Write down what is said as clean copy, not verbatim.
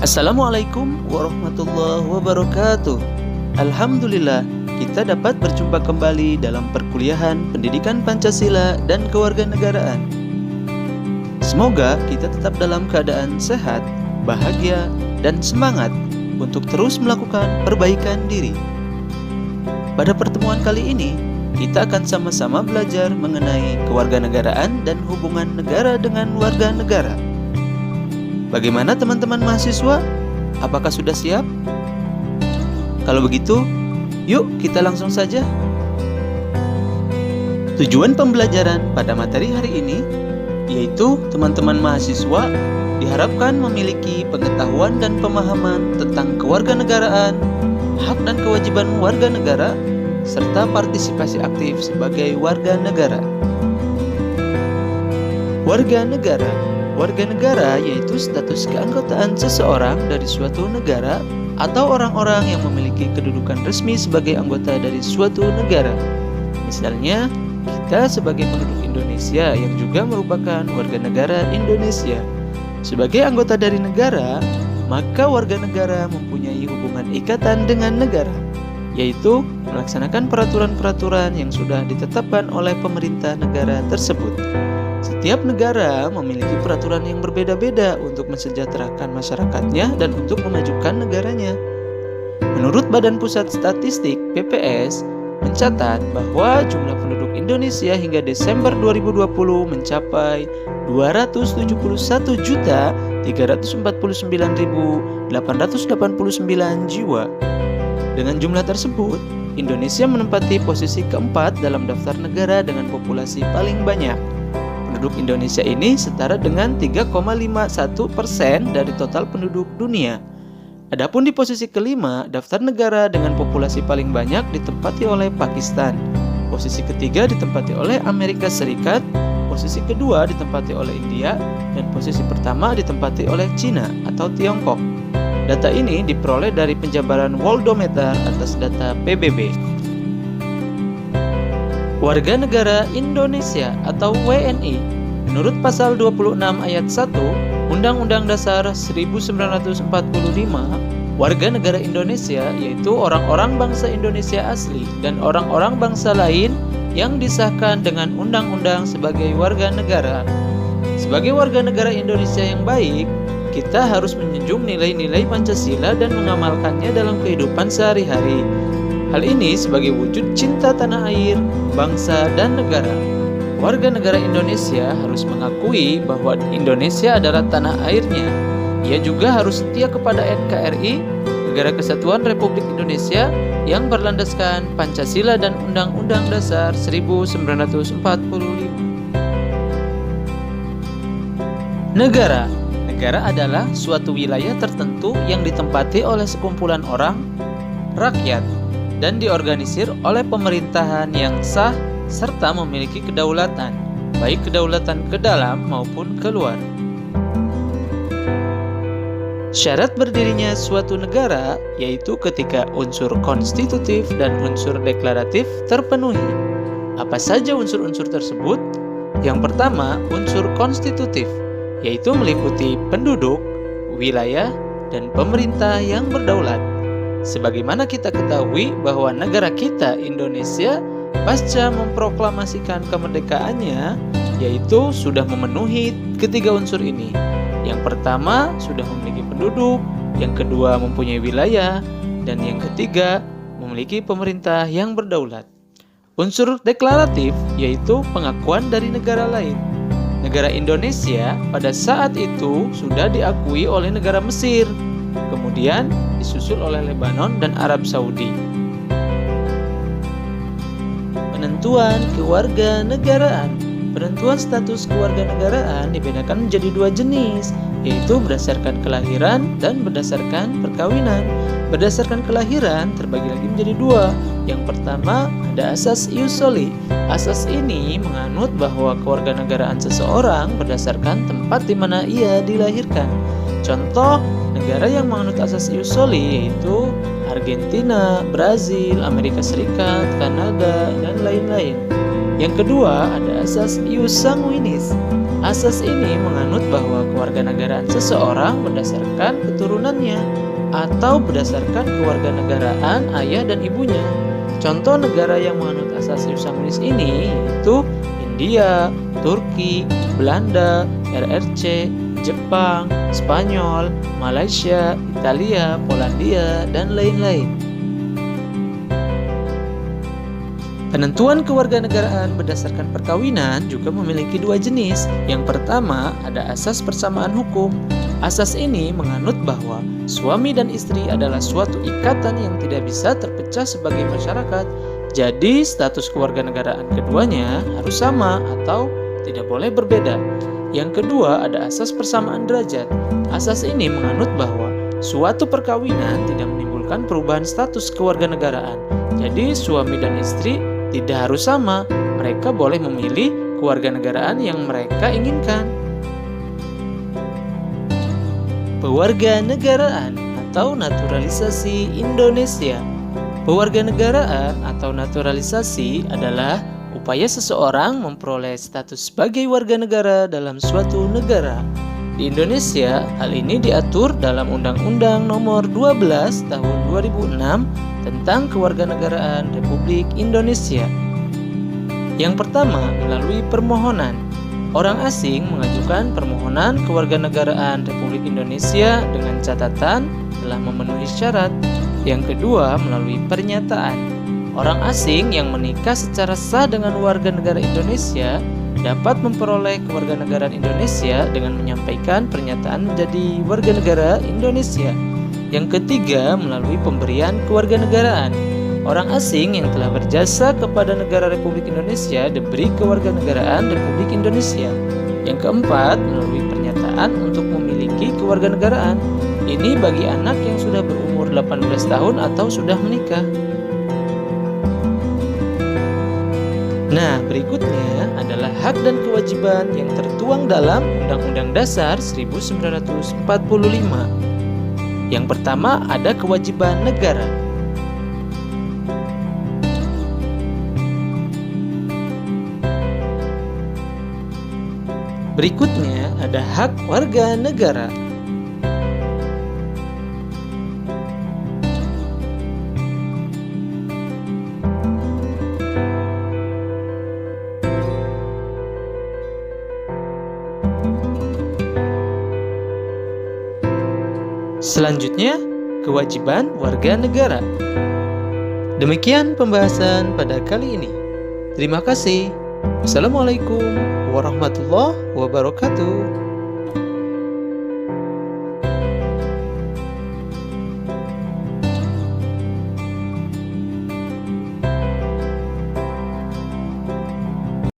Assalamualaikum warahmatullahi wabarakatuh. Alhamdulillah, kita dapat berjumpa kembali dalam perkuliahan Pendidikan Pancasila dan Kewarganegaraan. Semoga kita tetap dalam keadaan sehat, bahagia, dan semangat untuk terus melakukan perbaikan diri. Pada pertemuan kali ini, kita akan sama-sama belajar mengenai kewarganegaraan dan hubungan negara dengan warga negara. Bagaimana teman-teman mahasiswa? Apakah sudah siap? Kalau begitu, yuk kita langsung saja. Tujuan pembelajaran pada materi hari ini yaitu teman-teman mahasiswa diharapkan memiliki pengetahuan dan pemahaman tentang kewarganegaraan, hak dan kewajiban warga negara, serta partisipasi aktif sebagai warga negara. Warga negara yaitu status keanggotaan seseorang dari suatu negara atau orang-orang yang memiliki kedudukan resmi sebagai anggota dari suatu negara. Misalnya, kita sebagai penduduk Indonesia yang juga merupakan warga negara Indonesia. Sebagai anggota dari negara, maka warga negara mempunyai hubungan ikatan dengan negara, yaitu melaksanakan peraturan-peraturan yang sudah ditetapkan oleh pemerintah negara tersebut. Setiap negara memiliki peraturan yang berbeda-beda untuk mensejahterakan masyarakatnya dan untuk memajukan negaranya. Menurut Badan Pusat Statistik (BPS) mencatat bahwa jumlah penduduk Indonesia hingga Desember 2020 mencapai 271.349.889 jiwa. Dengan jumlah tersebut, Indonesia menempati posisi keempat dalam daftar negara dengan populasi paling banyak. Penduduk Indonesia ini setara dengan 3,51% dari total penduduk dunia. Adapun di posisi kelima, daftar negara dengan populasi paling banyak ditempati oleh Pakistan. Posisi ketiga ditempati oleh Amerika Serikat, posisi kedua ditempati oleh India, dan posisi pertama ditempati oleh Cina atau Tiongkok. Data ini diperoleh dari penjabaran Worldometer atas data PBB. Warga negara Indonesia atau WNI, menurut pasal 26 ayat 1 Undang-Undang Dasar 1945, warga negara Indonesia yaitu orang-orang bangsa Indonesia asli dan orang-orang bangsa lain yang disahkan dengan undang-undang sebagai warga negara. Sebagai warga negara Indonesia yang baik, kita harus menjunjung nilai-nilai Pancasila dan mengamalkannya dalam kehidupan sehari-hari. Hal ini sebagai wujud cinta tanah air, bangsa, dan negara. Warga negara Indonesia harus mengakui bahwa Indonesia adalah tanah airnya. Ia juga harus setia kepada NKRI, Negara Kesatuan Republik Indonesia, yang berlandaskan Pancasila dan Undang-Undang Dasar 1945. Negara adalah suatu wilayah tertentu yang ditempati oleh sekumpulan orang, rakyat, dan diorganisir oleh pemerintahan yang sah serta memiliki kedaulatan, baik kedaulatan ke dalam maupun keluar. Syarat berdirinya suatu negara yaitu ketika unsur konstitutif dan unsur deklaratif terpenuhi. Apa saja unsur-unsur tersebut? Yang pertama, unsur konstitutif, yaitu meliputi penduduk, wilayah, dan pemerintah yang berdaulat. Sebagaimana kita ketahui bahwa negara kita, Indonesia, pasca memproklamasikan kemerdekaannya, yaitu sudah memenuhi ketiga unsur ini. Yang pertama, sudah memiliki penduduk, yang kedua mempunyai wilayah, dan yang ketiga memiliki pemerintah yang berdaulat. Unsur deklaratif yaitu pengakuan dari negara lain. Negara Indonesia pada saat itu sudah diakui oleh negara Mesir, kemudian disusul oleh Lebanon dan Arab Saudi. Penentuan kewarganegaraan. Penentuan status kewarganegaraan dibedakan menjadi dua jenis, yaitu berdasarkan kelahiran dan berdasarkan perkawinan. Berdasarkan kelahiran terbagi lagi menjadi dua. Yang pertama ada asas ius soli. Asas ini menganut bahwa kewarganegaraan seseorang berdasarkan tempat di mana ia dilahirkan. Contoh negara yang menganut asas ius soli yaitu Argentina, Brazil, Amerika Serikat, Kanada, dan lain-lain. Yang kedua ada asas ius sanguinis. Asas ini menganut bahwa kewarganegaraan seseorang berdasarkan keturunannya atau berdasarkan kewarganegaraan ayah dan ibunya. Contoh negara yang menganut asas ius sanguinis ini yaitu India, Turki, Belanda, RRC, Jepang, Spanyol, Malaysia, Italia, Polandia, dan lain-lain. Penentuan kewarganegaraan berdasarkan perkawinan juga memiliki dua jenis. Yang pertama ada asas persamaan hukum. Asas ini menganut bahwa suami dan istri adalah suatu ikatan yang tidak bisa terpecah sebagai masyarakat. Jadi status kewarganegaraan keduanya harus sama atau tidak boleh berbeda. Yang kedua ada asas persamaan derajat. Asas ini menganut bahwa suatu perkawinan tidak menimbulkan perubahan status kewarganegaraan. Jadi suami dan istri tidak harus sama, mereka boleh memilih kewarganegaraan yang mereka inginkan. Pewarganegaraan atau naturalisasi Indonesia. Pewarganegaraan atau naturalisasi adalah upaya seseorang memperoleh status sebagai warga negara dalam suatu negara. Di Indonesia, hal ini diatur dalam Undang-Undang Nomor 12 Tahun 2006 tentang Kewarganegaraan Republik Indonesia. Yang pertama, melalui permohonan. Orang asing mengajukan permohonan kewarganegaraan Republik Indonesia dengan catatan telah memenuhi syarat. Yang kedua, melalui pernyataan. Orang asing yang menikah secara sah dengan warga negara Indonesia dapat memperoleh kewarganegaraan Indonesia dengan menyampaikan pernyataan menjadi warga negara Indonesia. Yang ketiga, melalui pemberian kewarganegaraan. Orang asing yang telah berjasa kepada negara Republik Indonesia diberi kewarganegaraan Republik Indonesia. Yang keempat, melalui pernyataan untuk memiliki kewarganegaraan. Ini bagi anak yang sudah berumur 18 tahun atau sudah menikah. Nah, berikutnya adalah hak dan kewajiban yang tertuang dalam Undang-Undang Dasar 1945. Yang pertama ada kewajiban negara. Berikutnya ada hak warga negara. Selanjutnya, kewajiban warga negara. Demikian pembahasan pada kali ini. Terima kasih. Wassalamualaikum warahmatullahi wabarakatuh.